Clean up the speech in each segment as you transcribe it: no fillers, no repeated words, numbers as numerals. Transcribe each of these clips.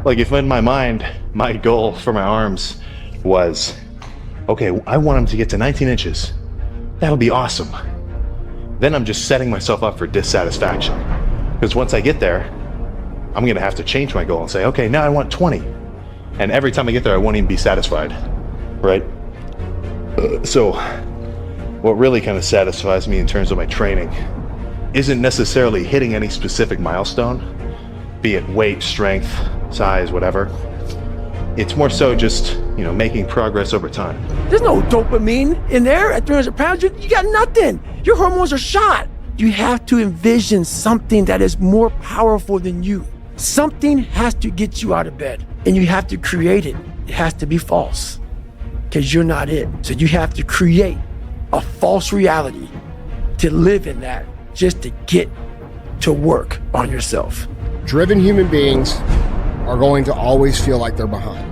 Like if in my mind, my goal for my arms was, okay, I want them to get to 19 inches. That'll be awesome. Then I'm just setting myself up for dissatisfaction. Because once I get there, I'm gonna have to change my goal and say, okay, now I want 20. And every time I get there, I won't even be satisfied, right? So what really kind of satisfies me in terms of my training isn't necessarily hitting any specific milestone, be it weight, strength, size, whatever. It's more so just, making progress over time. There's no dopamine in there at 300 pounds. You got nothing. Your hormones are shot. You have to envision something that is more powerful than you. Something has to get you out of bed, and you have to create it. It has to be false, because you're not it. So you have to create a false reality to live in that, just to get to work on yourself. Driven human beings are going to always feel like they're behind.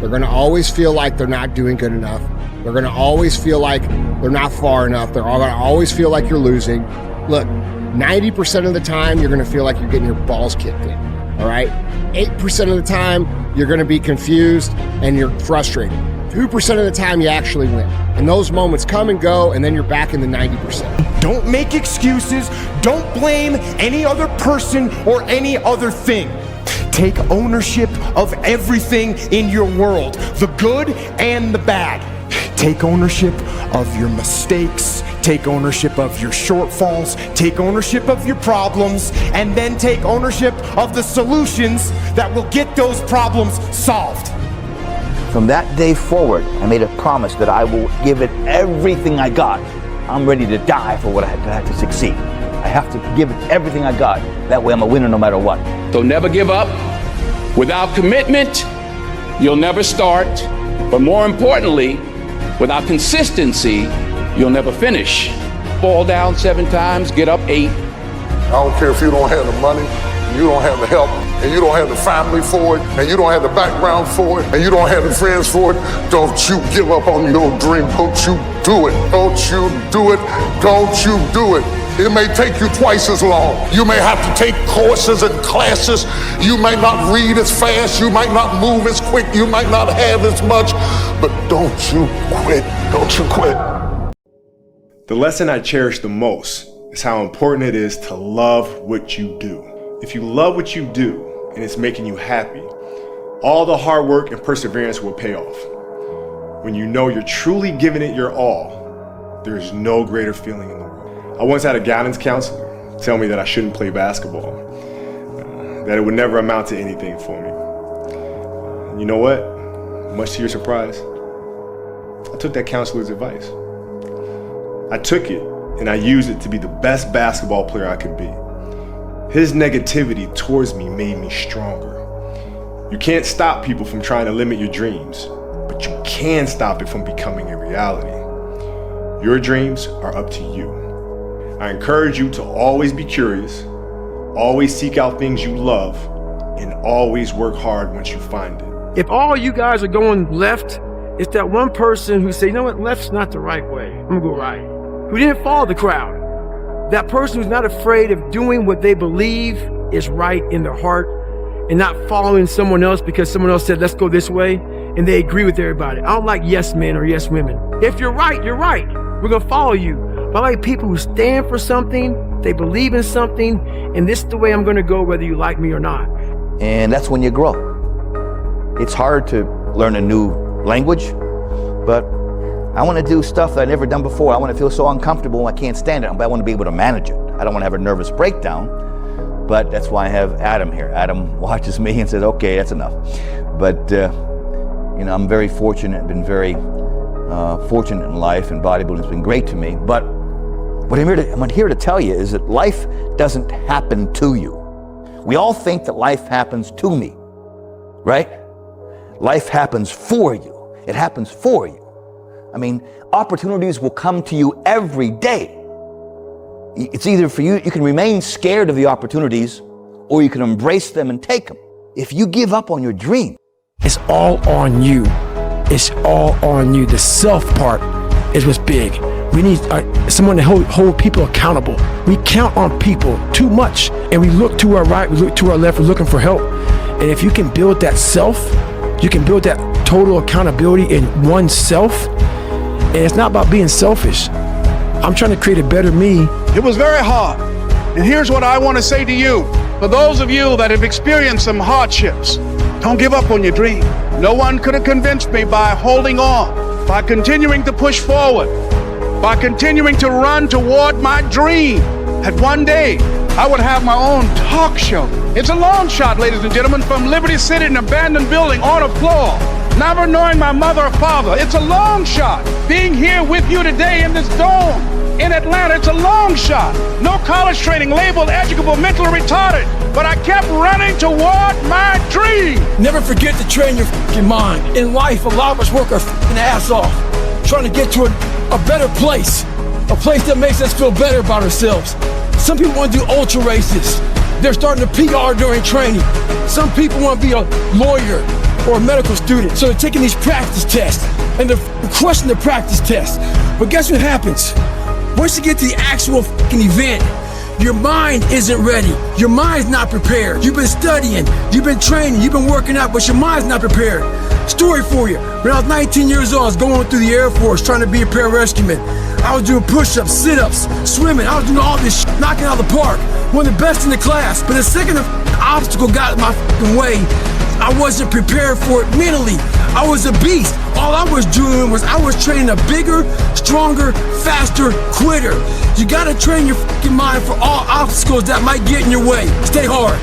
They're going to always feel like they're not doing good enough. They're going to always feel like they're not far enough. They're all going to always feel like you're losing. Look, 90% of the time, you're going to feel like you're getting your balls kicked in, all right? 8% of the time, you're going to be confused and you're frustrated. 2% of the time, you actually win. And those moments come and go, and then you're back in the 90%. Don't make excuses. Don't blame any other person or any other thing. Take ownership of everything in your world, the good and the bad. Take ownership of your mistakes. Take ownership of your shortfalls. Take ownership of your problems. And then take ownership of the solutions that will get those problems solved. From that day forward, I made a promise that I will give it everything I got. I'm ready to die for what I had to succeed. I have to give it everything I got. That way I'm a winner no matter what. So never give up. Without commitment, you'll never start. But more importantly, without consistency, you'll never finish. Fall down 7 times, get up 8. I don't care if you don't have the money, you don't have the help, and you don't have the family for it, and you don't have the background for it, and you don't have the friends for it. Don't you give up on your dream. Don't you do it. Don't you do it. Don't you do it. It may take you twice as long. You may have to take courses and classes. You might not read as fast. You might not move as quick. You might not have as much. But don't you quit. Don't you quit. The lesson I cherish the most is how important it is to love what you do. If you love what you do and it's making you happy, all the hard work and perseverance will pay off. When you know you're truly giving it your all, there's no greater feeling in the world. I once had a guidance counselor tell me that I shouldn't play basketball, that it would never amount to anything for me. And you know what? Much to your surprise, I took that counselor's advice. I took it and I used it to be the best basketball player I could be. His negativity towards me made me stronger. You can't stop people from trying to limit your dreams, but you can stop it from becoming a reality. Your dreams are up to you. I encourage you to always be curious, always seek out things you love, and always work hard once you find it. If all you guys are going left, it's that one person who say, you know what, left's not the right way. I'm gonna go right. Who didn't follow the crowd. That person who's not afraid of doing what they believe is right in their heart and not following someone else because someone else said, let's go this way, and they agree with everybody. I don't like yes men or yes women. If you're right, you're right. We're gonna follow you. But I like people who stand for something, they believe in something, and this is the way I'm gonna go whether you like me or not. And that's when you grow. It's hard to learn a new language, but I want to do stuff that I've never done before. I want to feel so uncomfortable I can't stand it, but I want to be able to manage it. I don't want to have a nervous breakdown, but that's why I have Adam here. Adam watches me and says, okay, that's enough. But I'm very fortunate, been very fortunate in life, and bodybuilding's been great to me. But what I'm here to tell you is that life doesn't happen to you. We all think that life happens to me, right? Life happens for you. It happens for you. I mean, opportunities will come to you every day. It's either for you can remain scared of the opportunities, or you can embrace them and take them. If you give up on your dream, it's all on you. It's all on you. The self part is what's big. We need someone to hold people accountable. We count on people too much, and we look to our right, we look to our left, we're looking for help. And if you can build that self, you can build that total accountability in oneself. And it's not about being selfish. I'm trying to create a better me. It was very hard. And here's what I want to say to you. For those of you that have experienced some hardships, don't give up on your dream. No one could have convinced me by holding on, by continuing to push forward, by continuing to run toward my dream, that one day I would have my own talk show. It's a long shot, ladies and gentlemen, from Liberty City, an abandoned building on a floor, never knowing my mother or father. It's a long shot. Being here with you today in this dome in Atlanta, it's a long shot. No college training, labeled educable, mentally retarded, but I kept running toward my dream. Never forget to train your fucking mind. In life, a lot of us work our fucking ass off, trying to get to a better place, a place that makes us feel better about ourselves. Some people want to do ultra races. They're starting to PR during training. Some people want to be a lawyer or a medical student, so they're taking these practice tests, and they're crushing the practice tests. But guess what happens? Once you get to the actual fucking event, your mind isn't ready. Your mind's not prepared. You've been studying, you've been training, you've been working out, but your mind's not prepared. Story for you. When I was 19 years old, I was going through the Air Force trying to be a pararescueman. I was doing push-ups, sit-ups, swimming. I was doing all this shit, knocking out of the park. One of the best in the class. But the second the obstacle got in my fucking way, I wasn't prepared for it mentally. I was a beast. All I was doing was I was training a bigger, stronger, faster quitter. You gotta train your fucking mind for all obstacles that might get in your way. Stay hard.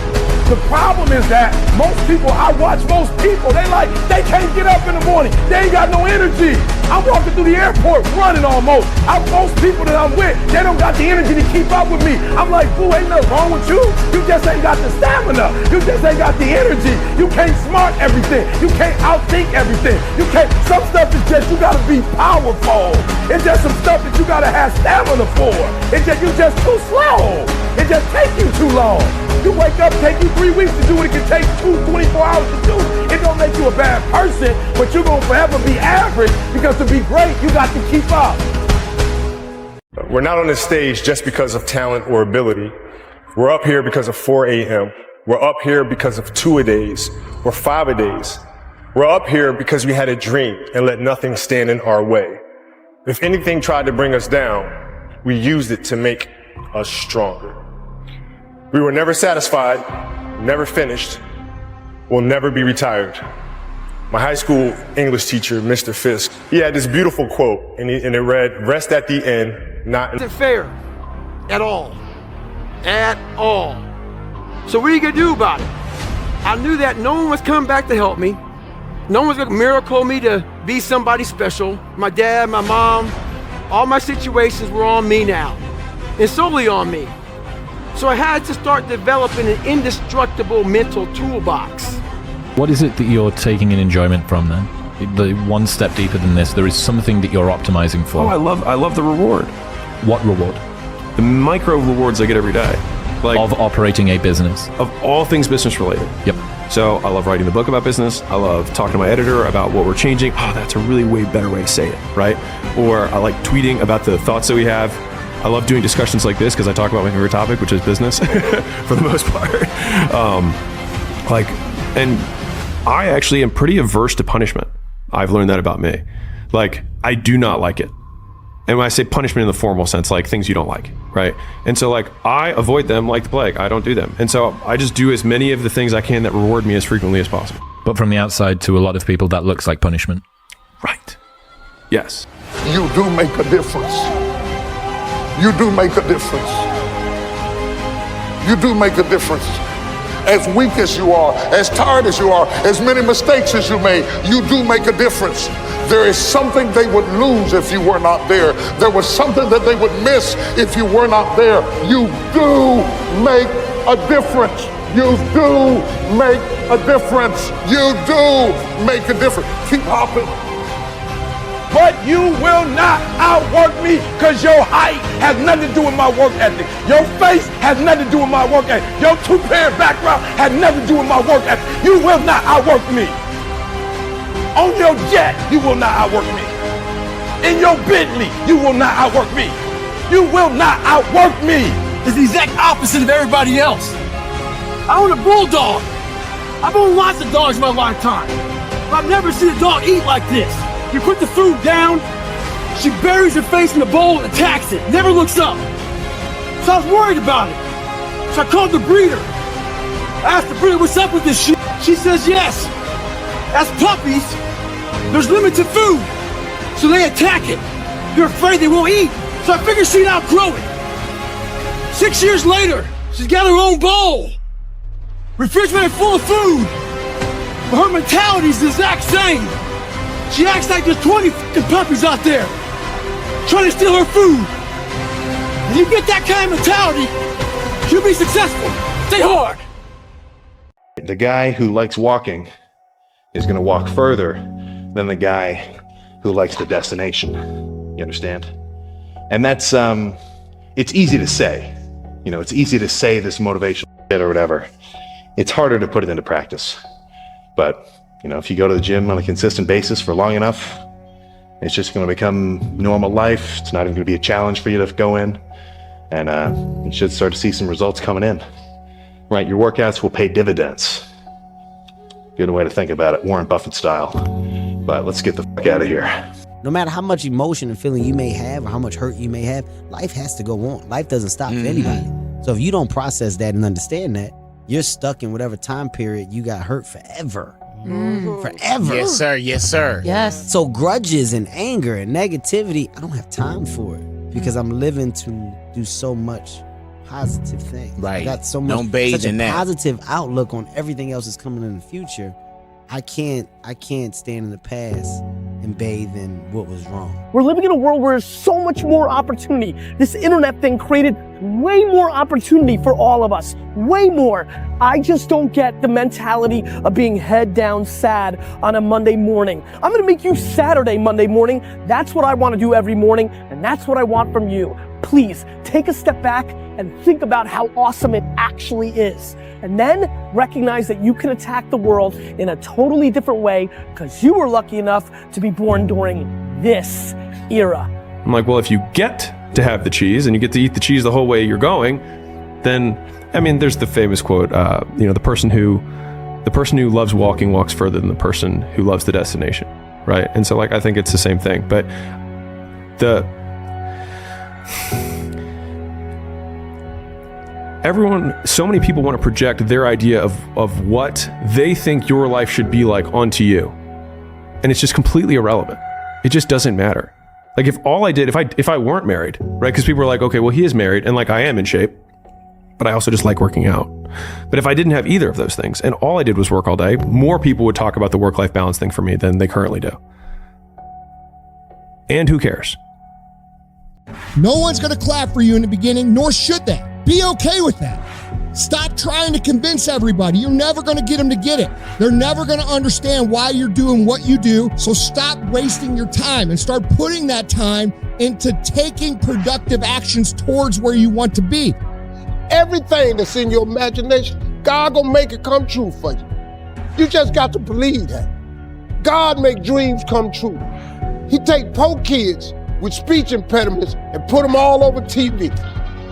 The problem is that most people, I watch most people, they can't get up in the morning. They ain't got no energy. I'm walking through the airport running almost. Most people that I'm with, they don't got the energy to keep up with me. I'm like, boo, ain't nothing wrong with you. You just ain't got the stamina. You just ain't got the energy. You can't smart everything. You can't outthink everything. Some stuff is just, you gotta be powerful. It's just some stuff that you gotta have stamina for. It's just, you just too slow. It just take you too long. You wake up, take you 3 weeks to do what it can take 24 hours to do. It don't make you a bad person, but you're gonna forever be average, because to be great, you got to keep up. We're not on this stage just because of talent or ability. We're up here because of 4 a.m. We're up here because of 2-a-days or 5-a-days. We're up here because we had a dream and let nothing stand in our way. If anything tried to bring us down, we used it to make us stronger. We were never satisfied, never finished, will never be retired. My high school English teacher, Mr. Fisk, he had this beautiful quote, and it read, "Rest at the end, not in." Isn't fair at all. At all. So what are you gonna do about it? I knew that no one was coming back to help me. No one was gonna miracle me to be somebody special. My dad, my mom, all my situations were on me now, and solely on me. So I had to start developing an indestructible mental toolbox. What is it that you're taking an enjoyment from then? The one step deeper than this, there is something that you're optimizing for. Oh, I love the reward. What reward? The micro rewards I get every day. Of operating a business. Of all things business related. Yep. So I love writing the book about business. I love talking to my editor about what we're changing. Oh, that's a really way better way to say it, right? Or I like tweeting about the thoughts that we have. I love doing discussions like this because I talk about my favorite topic, which is business, for the most part. And I actually am pretty averse to punishment. I've learned that about me. I do not like it. And when I say punishment in the formal sense, like things you don't like, right? And so I avoid them like the plague. I don't do them. And so I just do as many of the things I can that reward me as frequently as possible. But from the outside, to a lot of people, that looks like punishment. Right. Yes. You do make a difference. You do make a difference. You do make a difference. As weak as you are, as tired as you are, as many mistakes as you made, you do make a difference. There is something they would lose if you were not there. There was something that they would miss if you were not there. You do make a difference. You do make a difference. You do make a difference. Keep hopping. But you will not outwork me, because your height has nothing to do with my work ethic. Your face has nothing to do with my work ethic. Your two-parent background has nothing to do with my work ethic. You will not outwork me. On your jet, you will not outwork me. In your Bentley, you will not outwork me. You will not outwork me. It's the exact opposite of everybody else. I own a bulldog. I've owned lots of dogs in my lifetime, but I've never seen a dog eat like this. You put the food down, she buries her face in the bowl and attacks it, never looks up. So I was worried about it. So I called the breeder. I asked the breeder, what's up with this shit? She says yes. As puppies, there's limited food, so they attack it. They're afraid they won't eat, so I figured she'd outgrow it. 6 years later, she's got her own bowl, refrigerator full of food, but her mentality's the exact same. She acts like there's 20 fucking puppies out there trying to steal her food. If you get that kind of mentality, you'll be successful. Stay hard. The guy who likes walking is going to walk further than the guy who likes the destination. You understand? And that's, it's easy to say. You know, it's easy to say this motivational shit or whatever. It's harder to put it into practice. But, you know, if you go to the gym on a consistent basis for long enough, it's just going to become normal life. It's not even going to be a challenge for you to go in. And you should start to see some results coming in. Right, your workouts will pay dividends. Good way to think about it, Warren Buffett style. But let's get the fuck out of here. No matter how much emotion and feeling you may have or how much hurt you may have, life has to go on. Life doesn't stop for anybody. So if you don't process that and understand that, you're stuck in whatever time period you got hurt forever. Forever. Yes, sir. Yes, sir. Yes. So grudges and anger and negativity, I don't have time for it because I'm living to do so much positive things. Right. I got so much, Don't bathe such a in that. positive outlook on everything else that's coming in the future. I can't stand in the past and bathe in what was wrong. We're living in a world where there's so much more opportunity. This internet thing created way more opportunity for all of us. Way more. I just don't get the mentality of being head down sad on a Monday morning. I'm gonna make you Saturday Monday morning. That's what I want to do every morning, and that's what I want from you. Please take a step back and think about how awesome it actually is. And then recognize that you can attack the world in a totally different way because you were lucky enough to be born during this era. I'm like, well, if you get to have the cheese and you get to eat the cheese the whole way you're going, then, I mean, there's the famous quote, you know, the person who loves walking walks further than the person who loves the destination, right? And so, like, I think it's the same thing. But so many people want to project their idea of what they think your life should be like onto you. And it's just completely irrelevant. It just doesn't matter. Like if all I did, if I weren't married, right? Because people are like, okay, well, he is married and like I am in shape, but I also just like working out. But if I didn't have either of those things and all I did was work all day, more people would talk about the work-life balance thing for me than they currently do. And who cares? No one's going to clap for you in the beginning, nor should they. Be okay with that. Stop trying to convince everybody. You're never going to get them to get it. They're never going to understand why you're doing what you do. So stop wasting your time and start putting that time into taking productive actions towards where you want to be. Everything that's in your imagination, God gonna make it come true for you. You just got to believe that. God make dreams come true. He take poor kids with speech impediments and put them all over TV.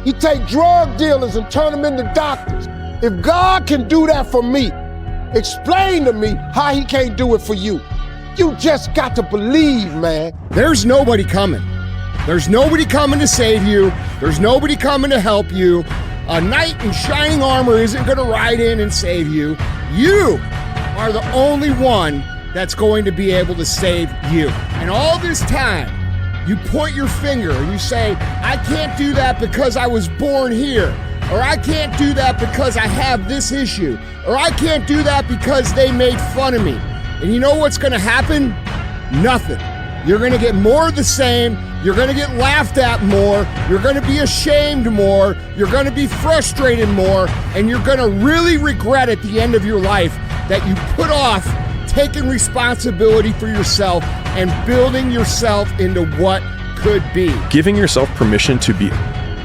He take drug dealers and turn them into doctors. If God can do that for me, explain to me how he can't do it for you. You just got to believe, man. There's nobody coming. There's nobody coming to save you. There's nobody coming to help you. A knight in shining armor isn't going to ride in and save you. You are the only one that's going to be able to save you. And all this time, you point your finger and you say, I can't do that because I was born here. Or I can't do that because I have this issue. Or I can't do that because they made fun of me. And you know what's going to happen? Nothing. You're going to get more of the same. You're going to get laughed at more. You're going to be ashamed more. You're going to be frustrated more. And you're going to really regret at the end of your life that you put off taking responsibility for yourself and building yourself into what could be. Giving yourself permission to be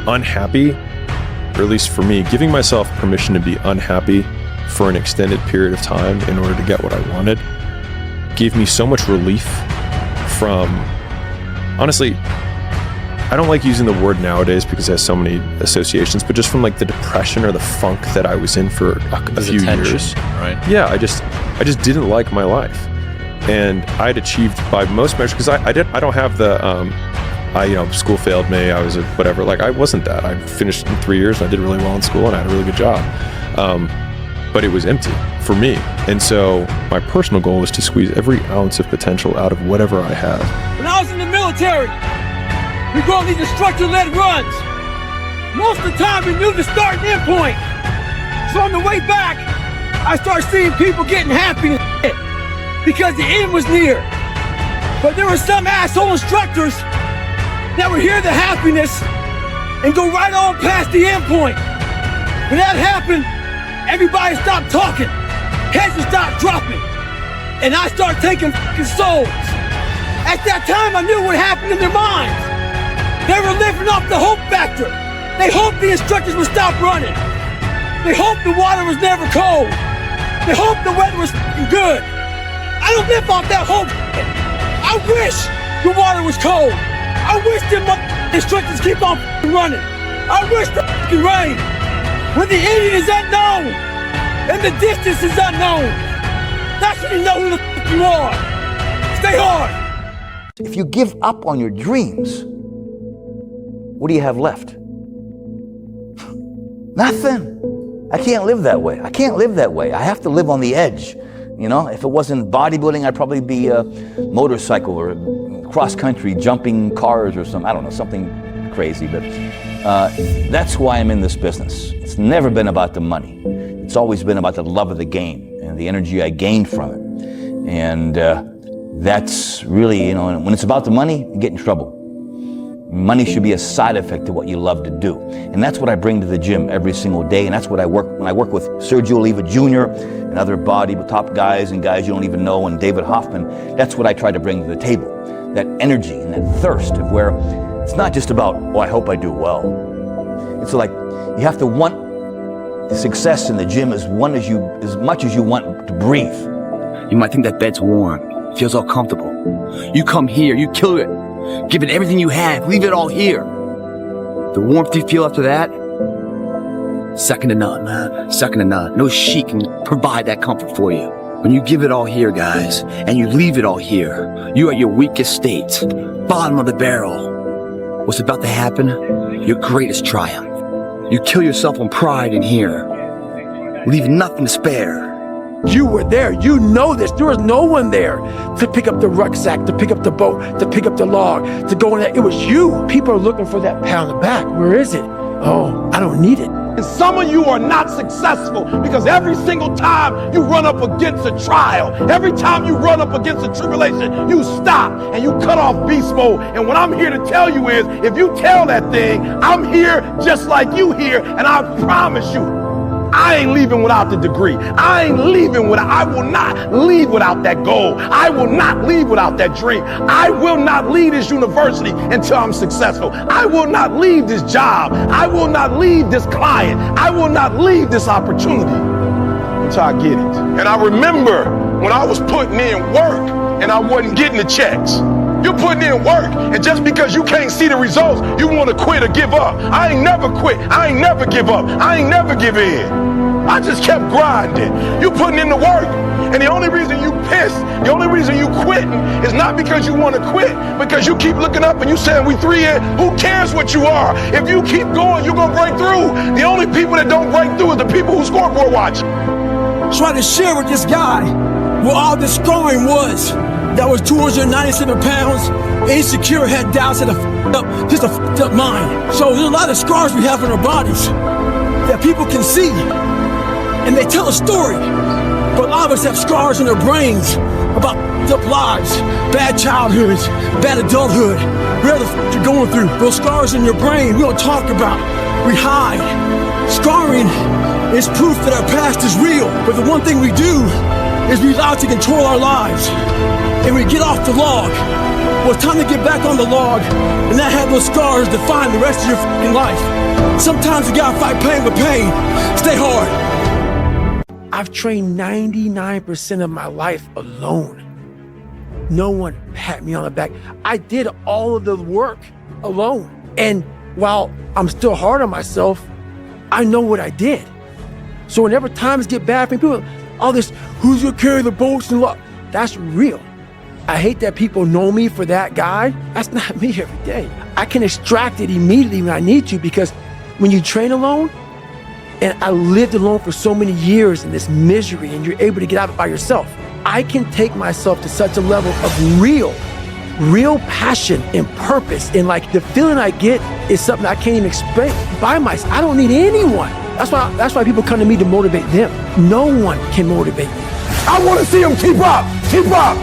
unhappy, or at least for me, giving myself permission to be unhappy for an extended period of time in order to get what I wanted, gave me so much relief from, honestly, I don't like using the word nowadays because it has so many associations, but just from like the depression or the funk that I was in for a few years. Right. Yeah, I just didn't like my life. And I'd achieved by most measures, because I don't have the, school failed me, I was a whatever, like I wasn't that. I finished in 3 years and I did really well in school and I had a really good job. But it was empty for me. And so my personal goal was to squeeze every ounce of potential out of whatever I have. When I was in the military, we go on these instructor-led runs. Most of the time we knew the start and end point. So on the way back, I started seeing people getting happy and shit because the end was near. But there were some asshole instructors that would hear the happiness and go right on past the end point. When that happened, everybody stopped talking. Heads would stop dropping. And I started taking fucking souls. At that time, I knew what happened in their minds. They were living off the hope factor. They hoped the instructors would stop running. They hoped the water was never cold. They hoped the weather was fucking good. I don't live off that hope. I wish the water was cold. I wish the instructors keep on running. I wish the fucking rain. When the ending is unknown and the distance is unknown, that's when you know who the fuck you are. Stay hard. If you give up on your dreams, what do you have left? Nothing. I can't live that way. I can't live that way. I have to live on the edge. You know, if it wasn't bodybuilding, I'd probably be a motorcycle or cross country, jumping cars or something. I don't know, something crazy. But that's why I'm in this business. It's never been about the money. It's always been about the love of the game and the energy I gained from it. And that's really, you know, when it's about the money, you get in trouble. Money should be a side effect to what you love to do. And that's what I bring to the gym every single day. And that's what I work, when I work with Sergio Oliva Jr. and other top guys and guys you don't even know, and David Hoffman, that's what I try to bring to the table. That energy and that thirst of where it's not just about, oh, I hope I do well. It's like you have to want the success in the gym as much as you want to breathe. You might think that bed's warm, feels all comfortable. You come here, you kill it. Give it everything you have, leave it all here. The warmth you feel after that, second to none, man. Second to none. No sheet can provide that comfort for you. When you give it all here, guys, and you leave it all here, you are at your weakest state, bottom of the barrel. What's about to happen? Your greatest triumph. You kill yourself on pride in here. Leave nothing to spare. You were there. You know this. There was no one there to pick up the rucksack, to pick up the boat, to pick up the log, to go in there. It was you. People are looking for that pat on the back. Where is it? Oh, I don't need it. And some of you are not successful because every single time you run up against a trial, every time you run up against a tribulation, you stop and you cut off beast mode. And what I'm here to tell you is, if you tell that thing, I'm here just like you here, and I promise you, I ain't leaving without the degree. I will not leave without that goal. I will not leave without that dream. I will not leave this university until I'm successful. I will not leave this job. I will not leave this client. I will not leave this opportunity until I get it. And I remember when I was putting in work and I wasn't getting the checks. You're putting in work, and just because you can't see the results, you want to quit or give up. I ain't never quit. I ain't never give up. I ain't never give in. I just kept grinding. You putting in the work, and the only reason you pissed, the only reason you quitting is not because you want to quit, because you keep looking up and you saying we 3 in. Who cares what you are? If you keep going, you're gonna break through. The only people that don't break through is the people who scoreboard watch. Trying to share with this guy where all the scoring was. That was 297 pounds, insecure, had doubts, had just a fucked up mind. So there's a lot of scars we have on our bodies that people can see, and they tell a story. But a lot of us have scars in our brains about fucked up lives, bad childhoods, bad adulthood, whatever the fuck you're going through. Those scars in your brain, we don't talk about, we hide. Scarring is proof that our past is real, but the one thing we do is we allow it to control our lives. And we get off the log. Well, it's time to get back on the log and not have those scars define the rest of your fucking life. Sometimes you gotta fight pain with pain. Stay hard. I've trained 99% of my life alone. No one pat me on the back. I did all of the work alone. And while I'm still hard on myself, I know what I did. So whenever times get bad for me, people, all this, who's gonna carry the boats and luck? That's real. I hate that people know me for that guy. That's not me every day. I can extract it immediately when I need to, because when you train alone, and I lived alone for so many years in this misery, and you're able to get out of it by yourself, I can take myself to such a level of real passion and purpose. And like the feeling I get is something I can't even explain by myself. I don't need anyone. That's why people come to me to motivate them. No one can motivate me. I want to see them keep up. Keep up.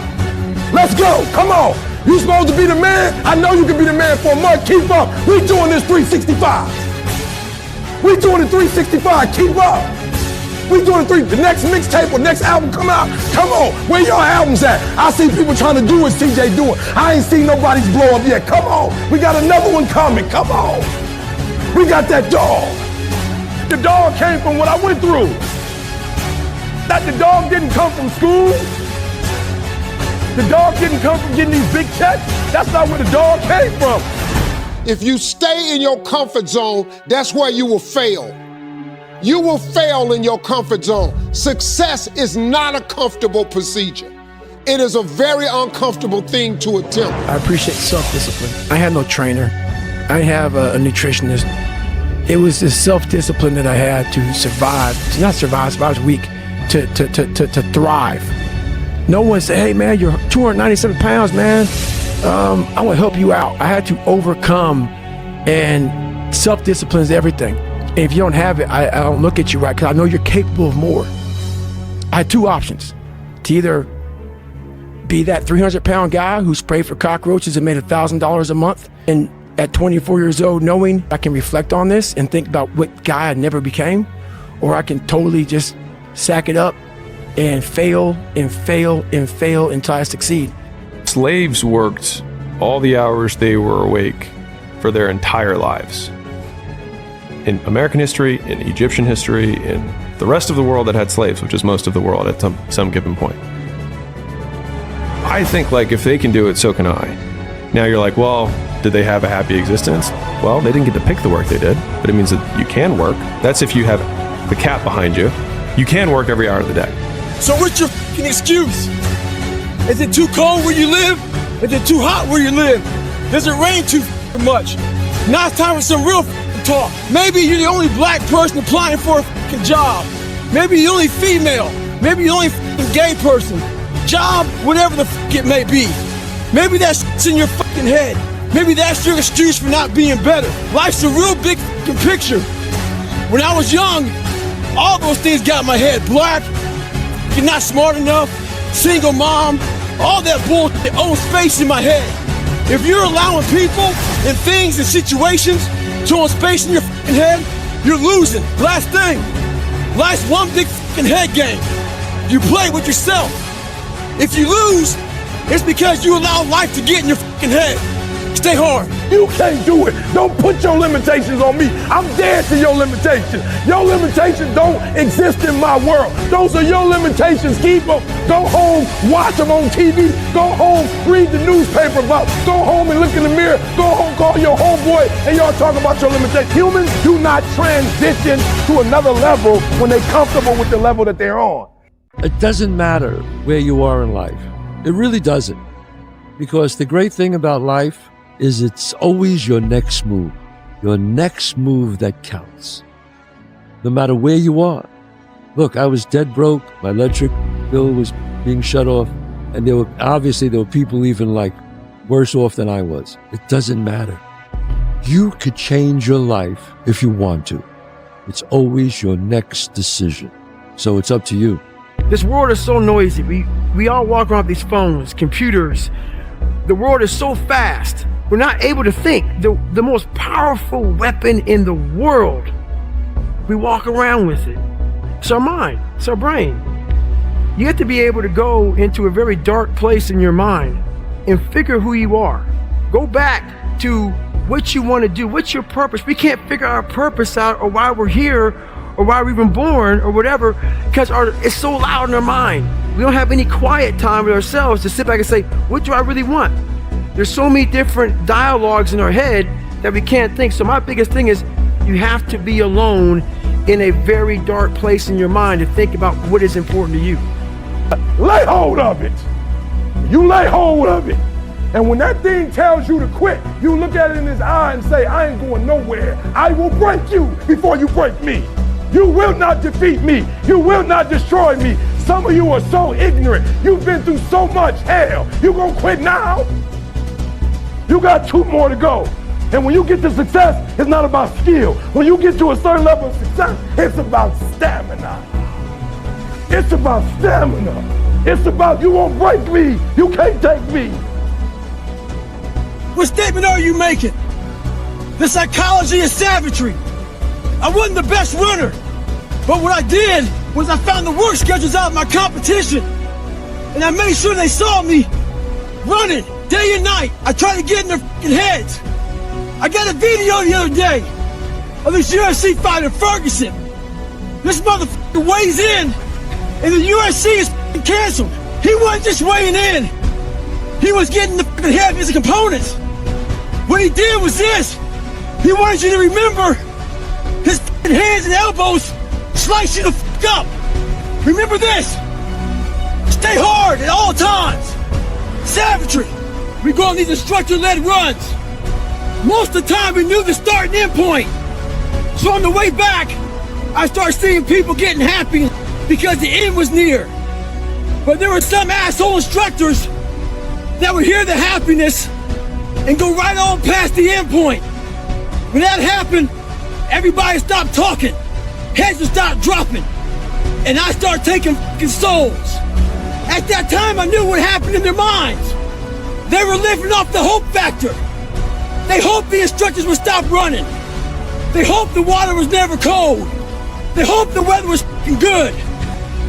Let's go. Come on. You supposed to be the man? I know you can be the man for a month. Keep up. We doing this 365. We doing it 365. Keep up. We doing the next mixtape or next album come out. Come on. Where your albums at? I see people trying to do what CJ doing. I ain't seen nobody's blow up yet. Come on. We got another one coming. Come on. We got that dog. The dog came from what I went through. That the dog didn't come from school. The dog didn't come from getting these big checks. That's not where the dog came from. If you stay in your comfort zone, that's where you will fail. You will fail in your comfort zone. Success is not a comfortable procedure. It is a very uncomfortable thing to attempt. I appreciate self-discipline. I had no trainer. I have a nutritionist. It was this self-discipline that I had to survive. To not survive, I was weak. To thrive. No one said, hey man, you're 297 pounds, man. I want to help you out. I had to overcome, and self-discipline is everything. And if you don't have it, I don't look at you right, because I know you're capable of more. I had two options: to either be that 300-pound guy who sprayed for cockroaches and made $1,000 a month, and at 24 years old, knowing I can reflect on this and think about what guy I never became, or I can totally just sack it up and fail and fail and fail until I succeed. Slaves worked all the hours they were awake for their entire lives. In American history, in Egyptian history, in the rest of the world that had slaves, which is most of the world at some given point. I think like if they can do it, so can I. Now you're like, well, did they have a happy existence? Well, they didn't get to pick the work they did, but it means that you can work. That's if you have the cat behind you. You can work every hour of the day. So what's your fucking excuse? Is it too cold where you live? Is it too hot where you live? Does it rain too much? Now it's time for some real talk. Maybe you're the only black person applying for a job. Maybe you're the only female. Maybe you're the only gay person. Job, whatever the it may be. Maybe that's in your fucking head. Maybe that's your excuse for not being better. Life's a real big picture. When I was young, all those things got in my head. Black, you're not smart enough, single mom, all that bullshit owns space in my head. If you're allowing people and things and situations to own space in your fucking head, you're losing. Last thing, life's one big fucking head game. You play with yourself. If you lose, it's because you allow life to get in your fucking head. Stay hard. You can't do it. Don't put your limitations on me. I'm dead to your limitations. Your limitations don't exist in my world. Those are your limitations. Keep them. Go home, watch them on TV. Go home, read the newspaper about. Go home and look in the mirror. Go home, call your homeboy, and y'all talk about your limitations. Humans do not transition to another level when they're comfortable with the level that they're on. It doesn't matter where you are in life. It really doesn't. Because the great thing about life is it's always your next move that counts, no matter where you are. Look, I was dead broke. My electric bill was being shut off, and there were people even like worse off than I was. It doesn't matter. You could change your life if you want to. It's always your next decision. So it's up to you. This world is so noisy. We all walk around with these phones, computers. The world is so fast. We're not able to think. The most powerful weapon in the world, we walk around with it. It's our mind, it's our brain. You have to be able to go into a very dark place in your mind and figure who you are. Go back to what you want to do. What's your purpose? We can't figure our purpose out or why we're here or why we're even born or whatever, because it's so loud in our mind. We don't have any quiet time with ourselves to sit back and say, what do I really want? There's so many different dialogues in our head, that we can't think. So my biggest thing is you have to be alone in a very dark place in your mind to think about what is important to you. Lay hold of it. You lay hold of it. And when that thing tells you to quit, you look at it in his eye and say, I ain't going nowhere. I will break you before you break me. You will not defeat me. You will not destroy me. Some of you are so ignorant. You've been through so much hell. You gonna quit now? You got 2 more to go. And when you get to success, it's not about skill. When you get to a certain level of success, it's about stamina. It's about stamina. It's about you won't break me. You can't take me. What statement are you making? The psychology of savagery. I wasn't the best runner, but what I did was I found the work schedules out of my competition, and I made sure they saw me running day and night. I tried to get in their fucking heads. I got a video the other day of this UFC fighter, Ferguson. This motherfucker weighs in, and the UFC is fucking canceled. He wasn't just weighing in. He was getting the fucking head of his components. What he did was this. He wanted you to remember his fucking hands and elbows slice you the fuck up. Remember this. Stay hard at all times. Savagery. We go on these instructor-led runs. Most of the time we knew the start and end point. So on the way back, I started seeing people getting happy because the end was near. But there were some asshole instructors that would hear the happiness and go right on past the end point. When that happened, everybody stopped talking. Heads would stop dropping. And I started taking fucking souls. At that time, I knew what happened in their minds. They were living off the hope factor. They hoped the instructors would stop running. They hoped the water was never cold. They hoped the weather was fucking good.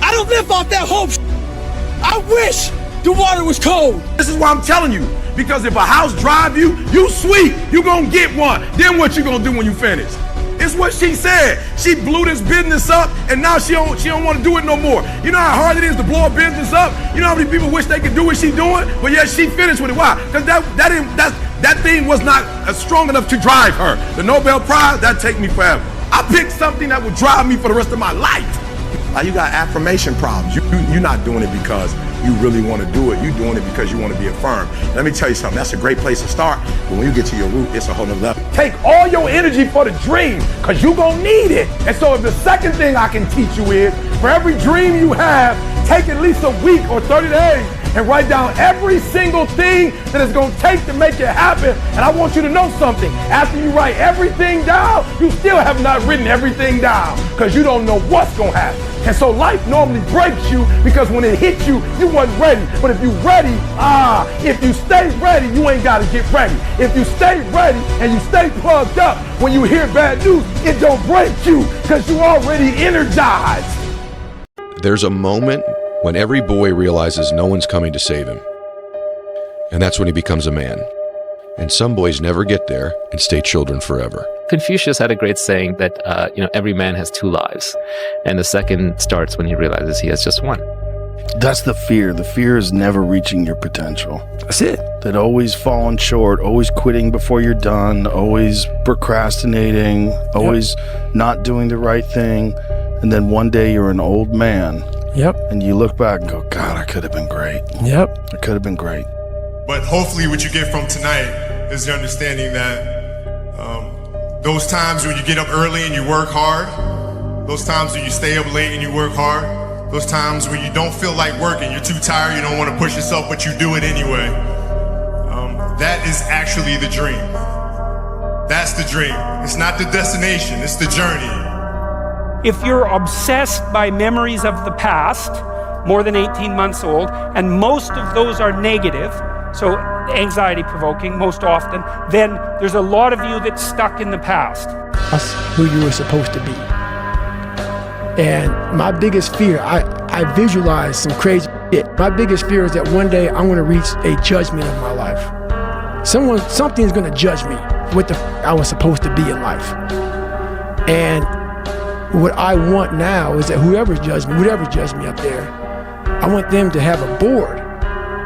I don't live off that hope. I wish the water was cold. This is why I'm telling you. Because if a house drive you, you sweet, you gonna get one. Then what you gonna do when you finish? It's what she said. She blew this business up, and now she don't want to do it no more. You know how hard it is to blow a business up? You know how many people wish they could do what she's doing? But yet she finished with it. Why? Because that thing was not strong enough to drive her. The Nobel Prize, that take me forever. I picked something that would drive me for the rest of my life. You got affirmation problems. You're not doing it because you really want to do it. You're doing it because you want to be affirmed. Let me tell you something. That's a great place to start. But when you get to your root, it's a whole nother level. Take all your energy for the dream, because you're going to need it. And so if the second thing I can teach you is, for every dream you have, take at least a week or 30 days and write down every single thing that it's going to take to make it happen. And I want you to know something. After you write everything down, you still have not written everything down, because you don't know what's going to happen. And so life normally breaks you because when it hits you, you wasn't ready. But if you ready, if you stay ready, you ain't got to get ready. If you stay ready and you stay plugged up, when you hear bad news, it don't break you because you already energized. There's a moment when every boy realizes no one's coming to save him. And that's when he becomes a man. And some boys never get there and stay children forever. Confucius had a great saying that, every man has 2 lives. And the second starts when he realizes he has just one. That's the fear. The fear is never reaching your potential. That's it. That always falling short, always quitting before you're done, always procrastinating, always not doing the right thing. And then one day you're an old man. Yep. And you look back and go, God, I could have been great. Yep. I could have been great. But hopefully what you get from tonight is the understanding that those times when you get up early and you work hard, those times when you stay up late and you work hard, those times when you don't feel like working, you're too tired, you don't want to push yourself, but you do it anyway. That is actually the dream. That's the dream. It's not the destination, it's the journey. If you're obsessed by memories of the past, more than 18 months old, and most of those are negative, so anxiety provoking most often, then there's a lot of you that's stuck in the past. That's who you were supposed to be. And my biggest fear, I visualize some crazy shit. My biggest fear is that one day I'm gonna reach a judgment of my life. Something's gonna judge me what the I was supposed to be in life. And what I want now is that whoever judged me up there, I want them to have a board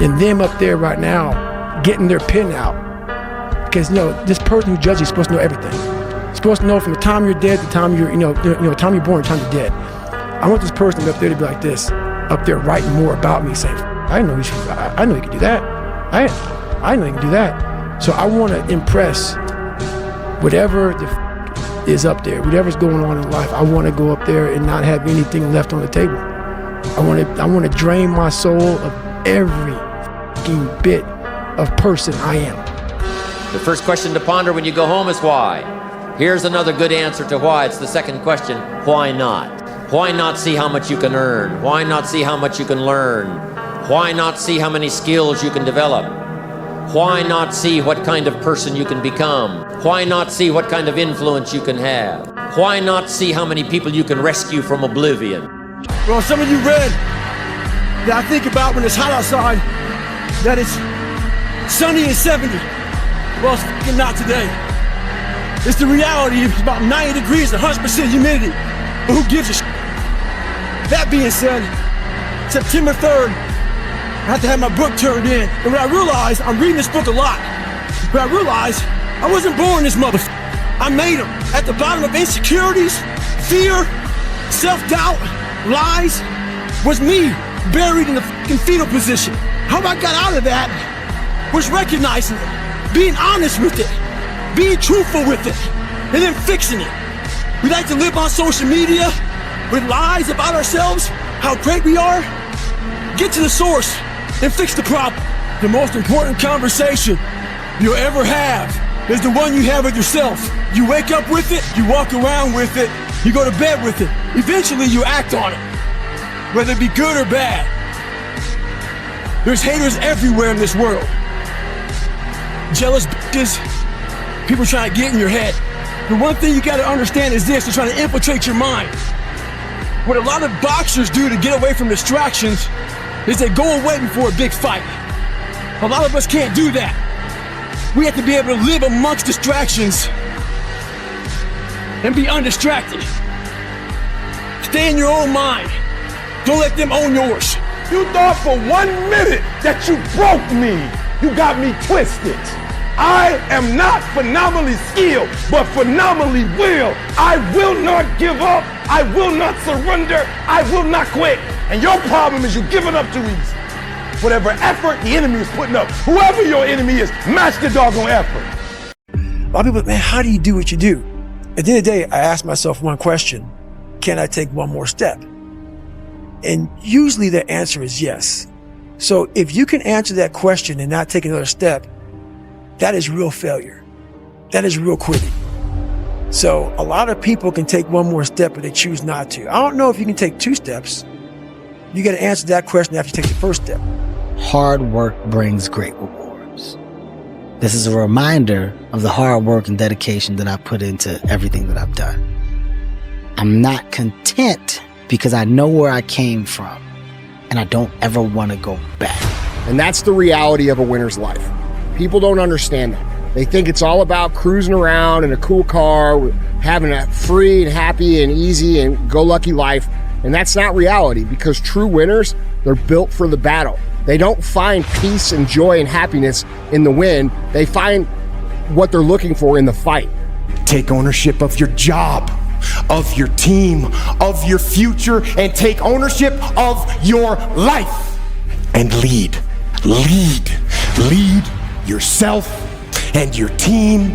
and them up there right now getting their pen out, because this person who judges you is supposed to know everything. You're supposed to know from the time you're dead to the time you're, the time you're born, the time you're dead. I want this person up there to be like this, up there writing more about me, saying, I know you can do that. I know you can do that. So I want to impress whatever is up there, whatever's going on in life. I want to go up there and not have anything left on the table. I want to drain my soul of every fucking bit of person I am. The first question to ponder when you go home is why. Here's another good answer to why. It's the second question, why not? Why not see how much you can earn? Why not see how much you can learn? Why not see how many skills you can develop? Why not see what kind of person you can become? Why not see what kind of influence you can have? Why not see how many people you can rescue from oblivion? Well, some of you read that I think about when it's hot outside, that it's sunny and 70. Well, it's fucking not today. It's the reality. It's about 90 degrees, 100% humidity. But who gives a shit? That being said, September 3rd, I have to have my book turned in. And when I realized, I'm reading this book a lot, but I realized I wasn't born this motherfucker. I made them. At the bottom of insecurities, fear, self-doubt, lies, was me buried in the fucking fetal position. How I got out of that was recognizing it, being honest with it, being truthful with it, and then fixing it. We like to live on social media with lies about ourselves, how great we are. Get to the source and fix the problem. The most important conversation you'll ever have is the one you have with yourself. You wake up with it, you walk around with it, you go to bed with it. Eventually you act on it, whether it be good or bad. There's haters everywhere in this world. Jealous bitches, people trying to get in your head. The one thing you gotta understand is this, they're trying to infiltrate your mind. What a lot of boxers do to get away from distractions is they go away before a big fight. A lot of us can't do that. We have to be able to live amongst distractions and be undistracted. Stay in your own mind. Don't let them own yours. You thought for 1 minute that you broke me. You got me twisted. I am not phenomenally skilled, but phenomenally willed. I will not give up. I will not surrender. I will not quit. And your problem is you're giving up too easy. Whatever effort the enemy is putting up, whoever your enemy is, match the doggone effort. A lot of people, man, how do you do what you do? At the end of the day, I ask myself one question: can I take one more step? And usually the answer is yes. So if you can answer that question and not take another step, that is real failure. That is real quitting. So a lot of people can take one more step, but they choose not to. I don't know if you can take 2 steps. You got to answer that question after you take the first step. Hard work brings great rewards. This is a reminder of the hard work and dedication that I put into everything that I've done. I'm not content because I know where I came from, and I don't ever want to go back. And that's the reality of a winner's life. People don't understand that. They think it's all about cruising around in a cool car, having a free and happy and easy and go-lucky life. And that's not reality, because true winners, they're built for the battle. They don't find peace and joy and happiness in the win. They find what they're looking for in the fight. Take ownership of your job, of your team, of your future, and take ownership of your life. And lead yourself and your team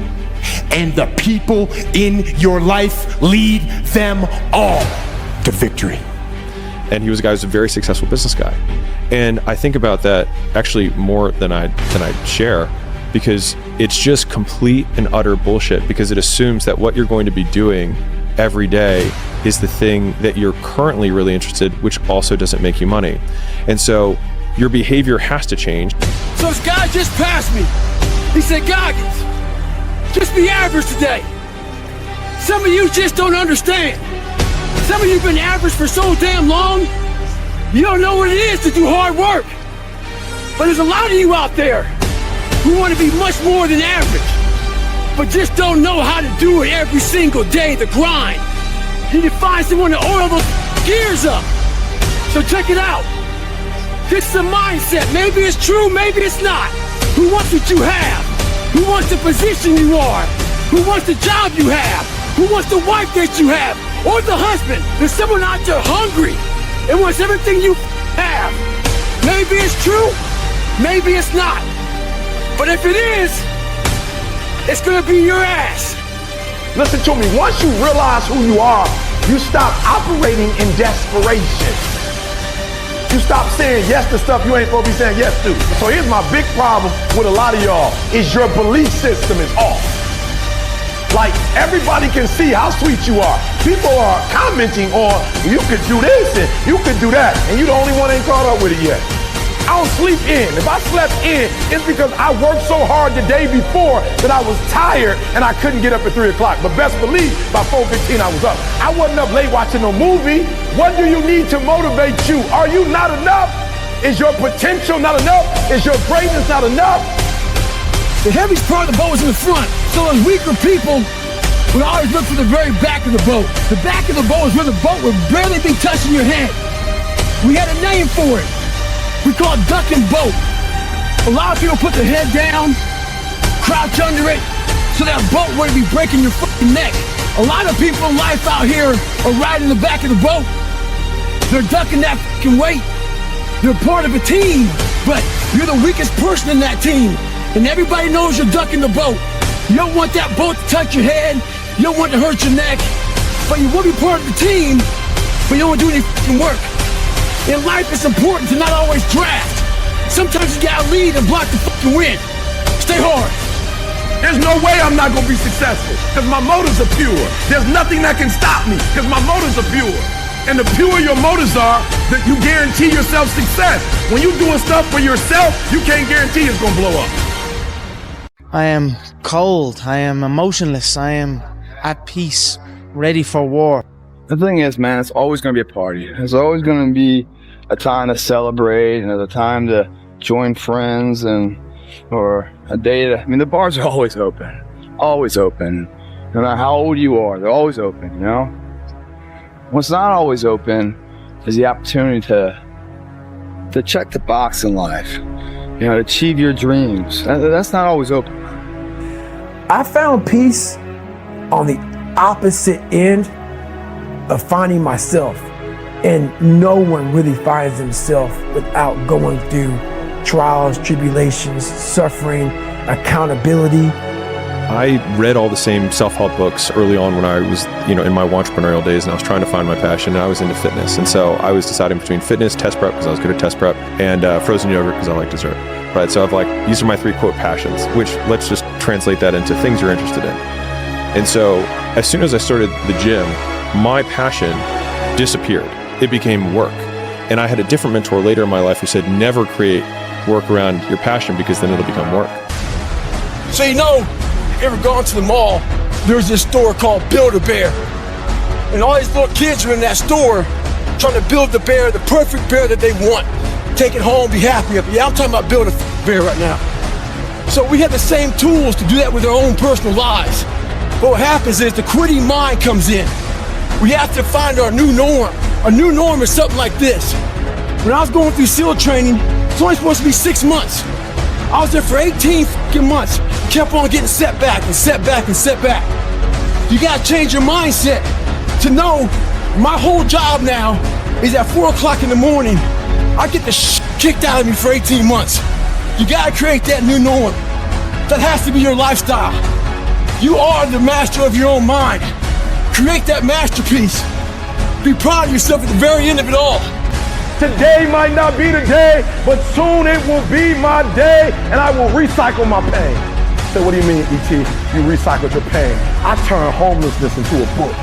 and the people in your life. Lead them all to victory. And he was a guy who's a very successful business guy. And I think about that actually more than I share, because it's just complete and utter bullshit, because it assumes that what you're going to be doing every day is the thing that you're currently really interested, which also doesn't make you money. And so your behavior has to change. So this guy just passed me. He said, Goggins, just be average today. Some of you just don't understand. Some of you have been average for so damn long, you don't know what it is to do hard work. But there's a lot of you out there who want to be much more than average, but just don't know how to do it every single day, the grind. You need to find someone to oil those gears up. So check it out. This is a mindset. Maybe it's true, maybe it's not. Who wants what you have? Who wants the position you are? Who wants the job you have? Who wants the wife that you have? Or the husband? There's someone out there hungry and wants everything you have. Maybe it's true, maybe it's not. But if it is, it's gonna be your ass. Listen to me, once you realize who you are, you stop operating in desperation. You stop saying yes to stuff you ain't supposed to be saying yes to. So here's my big problem with a lot of y'all, is your belief system is off. Like, everybody can see how sweet you are. People are commenting on, you could do this and you could do that, and you the only one ain't caught up with it yet. I don't sleep in. If I slept in, it's because I worked so hard the day before that I was tired and I couldn't get up at 3 o'clock. But best believe, by 4:15 I was up. I wasn't up late watching no movie. What do you need to motivate you? Are you not enough? Is your potential not enough? Is your greatness not enough? The heaviest part of the boat is in the front. So those weaker people would always look for the very back of the boat. The back of the boat is where the boat would barely be touching your head. We had a name for it. We call it duck and boat. A lot of people put their head down, crouch under it, so that boat wouldn't be breaking your fucking neck. A lot of people in life out here are riding the back of the boat. They're ducking that fucking weight. They're part of a team, but you're the weakest person in that team. And everybody knows you're ducking the boat. You don't want that boat to touch your head. You don't want it to hurt your neck. But you will be part of the team, but you don't want to do any fucking work. In life, it's important to not always draft. Sometimes you gotta lead and block the fucking wind. Stay hard. There's no way I'm not gonna be successful, because my motives are pure. There's nothing that can stop me, because my motives are pure. And the purer your motives are, that you guarantee yourself success. When you're doing stuff for yourself, you can't guarantee it's gonna blow up. I am cold, I am emotionless, I am at peace, ready for war. The thing is, man, it's always going to be a party. There's always going to be a time to celebrate and a time to join friends or a day to, I mean, the bars are always open. Always open. No matter how old you are, they're always open, you know? What's not always open is the opportunity to check the box in life. You know, to achieve your dreams. That's not always open. I found peace on the opposite end of finding myself, and no one really finds himself without going through trials, tribulations, suffering, accountability. I read all the same self-help books early on when I was, in my entrepreneurial days, and I was trying to find my passion, and I was into fitness. And so I was deciding between fitness, test prep, because I was good at test prep, and frozen yogurt, because I like dessert. Right? So these are my 3 quote passions, which let's just translate that into things you're interested in. And so as soon as I started the gym, my passion disappeared. It became work. And I had a different mentor later in my life who said, never create work around your passion, because then it'll become work. So if you ever gone to the mall, there's this store called Build-A-Bear. And all these little kids are in that store trying to build the bear, the perfect bear that they want. Take it home, be happy of it. Yeah, I'm talking about Build-A-Bear right now. So we have the same tools to do that with our own personal lives. But what happens is the quitting mind comes in. We have to find our new norm. Our new norm is something like this. When I was going through SEAL training, it's only supposed to be 6 months. I was there for 18 fucking months. Kept on getting setback and setback and setback. You gotta change your mindset to know my whole job now is at 4 o'clock in the morning. I get the shit kicked out of me for 18 months. You gotta create that new norm. That has to be your lifestyle. You are the master of your own mind. Create that masterpiece. Be proud of yourself at the very end of it all. Today might not be the day, but soon it will be my day, and I will recycle my pain. So what do you mean, E.T.? You recycled your pain. I turned homelessness into a book.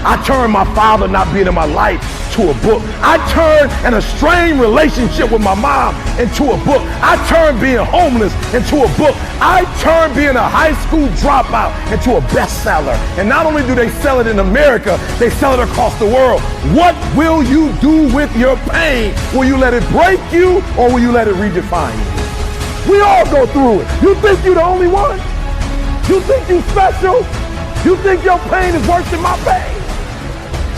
I turned my father not being in my life to a book. I turned an estranged relationship with my mom into a book. I turned being homeless into a book. I turned being a high school dropout into a bestseller. And not only do they sell it in America, they sell it across the world. What will you do with your pain? Will you let it break you, or will you let it redefine you? We all go through it. You think you're the only one? You think you special? You think your pain is worse than my pain?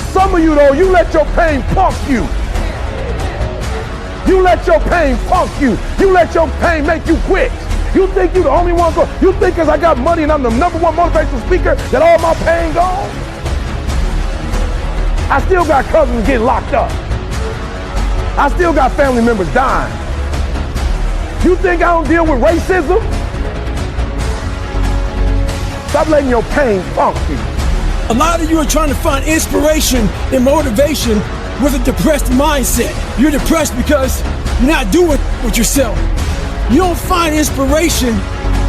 Some of you though, you let your pain punk you. You let your pain punk you. You let your pain make you quit. You think you the only one going? You think because I got money and I'm the #1 motivational speaker that all my pain gone? I still got cousins getting locked up. I still got family members dying. You think I don't deal with racism? Stop letting your pain funk you. A lot of you are trying to find inspiration and motivation with a depressed mindset. You're depressed because you're not doing with yourself. You don't find inspiration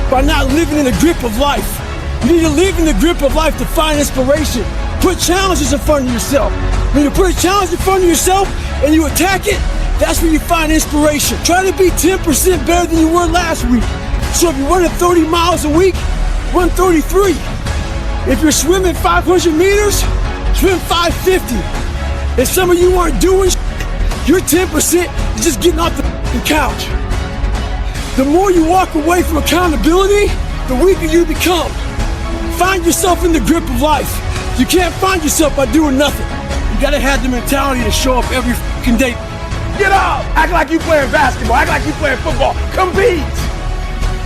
by not living in the grip of life. You need to live in the grip of life to find inspiration. Put challenges in front of yourself. When you put a challenge in front of yourself and you attack it, that's where you find inspiration. Try to be 10% better than you were last week. So if you're running 30 miles a week, run 33. If you're swimming 500 meters, swim 550. If some of you aren't doing your 10% is just getting off the couch. The more you walk away from accountability, the weaker you become. Find yourself in the grip of life. You can't find yourself by doing nothing. You gotta have the mentality to show up every fucking day. Get up! Act like you playing basketball. Act like you playing football. Compete!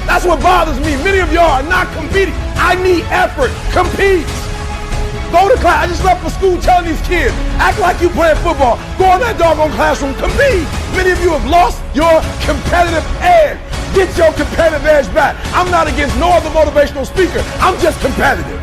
That's what bothers me. Many of y'all are not competing. I need effort. Compete! Go to class. I just left for school telling these kids, act like you playing football. Go in that doggone classroom. Compete! Many of you have lost your competitive edge. Get your competitive edge back. I'm not against no other motivational speaker. I'm just competitive.